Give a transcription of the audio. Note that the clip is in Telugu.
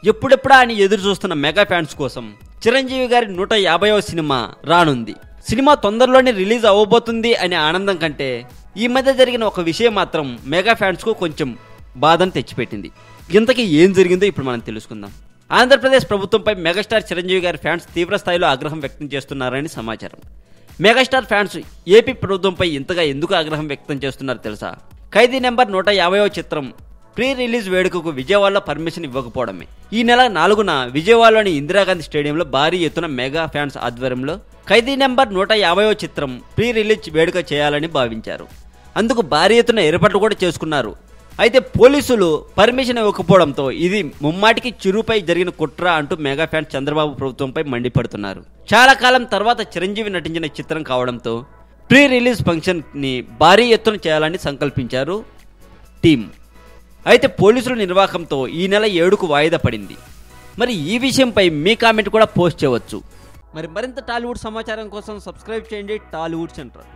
ఎప్పుడెప్పుడా అని ఎదురు చూస్తున్న మెగా ఫ్యాన్స్ కోసం చిరంజీవి గారి 150వ సినిమా రానుంది. సినిమా తొందరలోనే రిలీజ్ అవ్వబోతుంది అనే ఆనందం కంటే ఈ మధ్య జరిగిన ఒక విషయం మాత్రం మెగా ఫ్యాన్స్కు కొంచెం బాధను తెచ్చిపెట్టింది. ఇంతకీ ఏం జరిగిందో ఇప్పుడు మనం తెలుసుకుందాం. ఆంధ్రప్రదేశ్ ప్రభుత్వంపై మెగాస్టార్ చిరంజీవి గారి ఫ్యాన్స్ తీవ్ర స్థాయిలో ఆగ్రహం వ్యక్తం చేస్తున్నారని సమాచారం. మెగాస్టార్ ఫ్యాన్స్ ఏపీ ప్రభుత్వంపై ఇంతగా ఎందుకు ఆగ్రహం వ్యక్తం చేస్తున్నారో తెలుసా? ఖైదీ నెంబర్ 150వ చిత్రం ప్రీ రిలీజ్ వేడుకకు విజయవాడలో పర్మిషన్ ఇవ్వకపోవడమే. ఈ నెల 4న విజయవాడలోని ఇందిరాగాంధీ స్టేడియంలో భారీ ఎత్తున మెగా ఫ్యాన్స్ ఆధ్వర్యంలో ఖైదీ నెంబర్ 150వ చిత్రం ప్రీ రిలీజ్ వేడుక చేయాలని భావించారు. అందుకు భారీ ఎత్తున ఏర్పాట్లు కూడా చేసుకున్నారు. అయితే పోలీసులు పర్మిషన్ ఇవ్వకపోవడంతో ఇది ముమ్మాటికి చిరుపై జరిగిన కుట్ర అంటూ మెగా ఫ్యాన్స్ చంద్రబాబు ప్రభుత్వంపై మండిపడుతున్నారు. చాలా కాలం తర్వాత చిరంజీవి నటించిన చిత్రం కావడంతో ప్రీ రిలీజ్ ఫంక్షన్ని భారీ ఎత్తున చేయాలని సంకల్పించారు టీం. అయితే పోలీసుల నిర్వాహకంతో ఈ నెల 7కు వాయిదా పడింది. మరి ఈ విషయంపై మీ కామెంట్ కూడా పోస్ట్ చేయవచ్చు. మరింత టాలీవుడ్ సమాచారం కోసం సబ్స్క్రైబ్ చేయండి టాలీవుడ్ సెంటర్.